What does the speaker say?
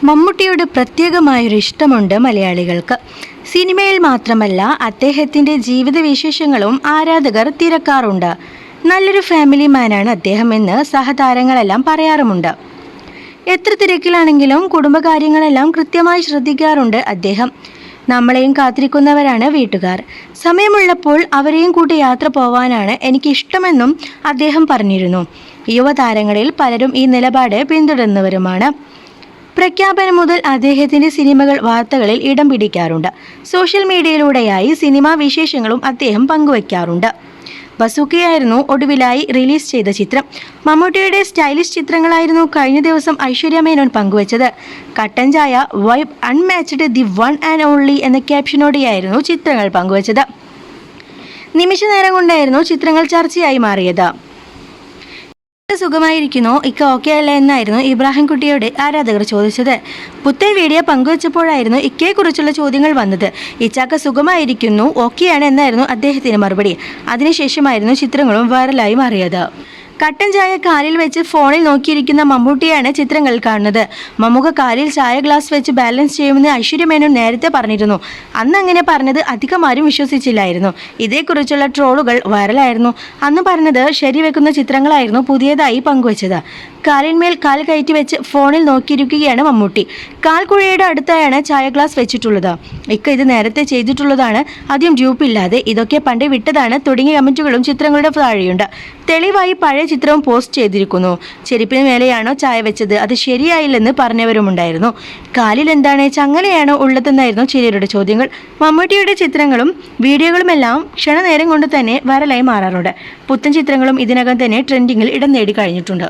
മമ്മൂട്ടിയോട് പ്രത്യേകമായൊരു ഇഷ്ടമുണ്ട് മലയാളികൾക്ക്. സിനിമയിൽ മാത്രമല്ല, അദ്ദേഹത്തിൻ്റെ ജീവിത വിശേഷങ്ങളും ആരാധകർ തിരക്കാറുണ്ട്. നല്ലൊരു ഫാമിലി മാനാണ് അദ്ദേഹം എന്ന് സഹതാരങ്ങളെല്ലാം പറയാറുമുണ്ട്. എത്ര തിരക്കിലാണെങ്കിലും കുടുംബകാര്യങ്ങളെല്ലാം കൃത്യമായി ശ്രദ്ധിക്കാറുണ്ട് അദ്ദേഹം. നമ്മളെയും കാത്തിരിക്കുന്നവരാണ് വീട്ടുകാർ. സമയമുള്ളപ്പോൾ അവരെയും കൂട്ടി യാത്ര പോവാനാണ് എനിക്കിഷ്ടമെന്നും അദ്ദേഹം പറഞ്ഞിരുന്നു. യുവതാരങ്ങളിൽ പലരും ഈ നിലപാട് പിന്തുടരുന്നവരുമാണ്. പ്രഖ്യാപനം മുതൽ അദ്ദേഹത്തിൻ്റെ സിനിമകൾ വാർത്തകളിൽ ഇടം പിടിക്കാറുണ്ട്. സോഷ്യൽ മീഡിയയിലൂടെയായി സിനിമാ വിശേഷങ്ങളും അദ്ദേഹം പങ്കുവയ്ക്കാറുണ്ട്. ബസൂക്കയായിരുന്നു ഒടുവിലായി റിലീസ് ചെയ്ത ചിത്രം. മമ്മൂട്ടിയുടെ സ്റ്റൈലിഷ് ചിത്രങ്ങളായിരുന്നു കഴിഞ്ഞ ദിവസം ഐശ്വര്യ മേനോൻ പങ്കുവച്ചത്. കട്ടൻ ചായ vibe unmatched the one and only എന്ന ക്യാപ്ഷനോടെയായിരുന്നു ചിത്രങ്ങൾ പങ്കുവച്ചത്. നിമിഷ നേരം കൊണ്ടായിരുന്നു ചിത്രങ്ങൾ ചർച്ചയായി മാറിയത്. സുഖമായിരിക്കുന്നോ, ഇക്ക ഓക്കെ അല്ല എന്നായിരുന്നു ഇബ്രാഹിം കുട്ടിയോട് ആരാധകർ ചോദിച്ചത്. പുത്തൻ വീഡിയോ പങ്കുവച്ചപ്പോഴായിരുന്നു ഇക്കയെക്കുറിച്ചുള്ള ചോദ്യങ്ങൾ വന്നത്. ഇച്ചാക്ക സുഖമായിരിക്കുന്നു, ഓക്കെയാണ് എന്നായിരുന്നു അദ്ദേഹത്തിന് മറുപടി. അതിനുശേഷമായിരുന്നു ചിത്രങ്ങളും വൈറലായി മാറിയത്. കട്ടൻ ചായ കാലിൽ വെച്ച് ഫോണിൽ നോക്കിയിരിക്കുന്ന മമ്മൂട്ടിയാണ് ചിത്രങ്ങളിൽ കാണുന്നത്. മമ്മൂക്ക കാലിൽ ചായ ഗ്ലാസ് വെച്ച് ബാലൻസ് ചെയ്യുമെന്ന് ഐശ്വര്യ മേനോൻ നേരത്തെ പറഞ്ഞിരുന്നു. അന്ന് അങ്ങനെ പറഞ്ഞത് അധികം ആരും വിശ്വസിച്ചില്ലായിരുന്നു. ഇതേക്കുറിച്ചുള്ള ട്രോളുകൾ വൈറലായിരുന്നു. അന്ന് പറഞ്ഞത് ശരിവെക്കുന്ന ചിത്രങ്ങളായിരുന്നു പുതിയതായി പങ്കുവച്ചത്. കാലിന്മേൽ കാൽ കയറ്റി വെച്ച് ഫോണിൽ നോക്കിയിരിക്കുകയാണ് മമ്മൂട്ടി. കാൽക്കുഴയുടെ അടുത്തായാണ് ചായ ഗ്ലാസ് വെച്ചിട്ടുള്ളത്. ഇക്ക ഇത് നേരത്തെ ചെയ്തിട്ടുള്ളതാണ്, ആദ്യം ഡ്യൂപ്പില്ലാതെ, ഇതൊക്കെ പണ്ടേ വിട്ടതാണ് തുടങ്ങിയ കമന്റുകളും ചിത്രങ്ങളുടെ താഴെയുണ്ട്. തെളിവായി പഴയ ചിത്രവും പോസ്റ്റ് ചെയ്തിരിക്കുന്നു. ചെരുപ്പിന് മേലെയാണോ ചായ വെച്ചത്, അത് ശരിയായില്ലെന്ന് പറഞ്ഞവരുമുണ്ടായിരുന്നു. കാലിൽ എന്താണ്, ചങ്ങലയാണോ ഉള്ളതെന്നായിരുന്നു ചിലരുടെ ചോദ്യങ്ങൾ. മമ്മൂട്ടിയുടെ ചിത്രങ്ങളും വീഡിയോകളുമെല്ലാം ക്ഷണനേരം കൊണ്ട് തന്നെ വൈറലായി മാറാറുണ്ട്. പുത്തൻ ചിത്രങ്ങളും ഇതിനകം തന്നെ ട്രെൻഡിങ്ങിൽ ഇടം നേടി കഴിഞ്ഞിട്ടുണ്ട്.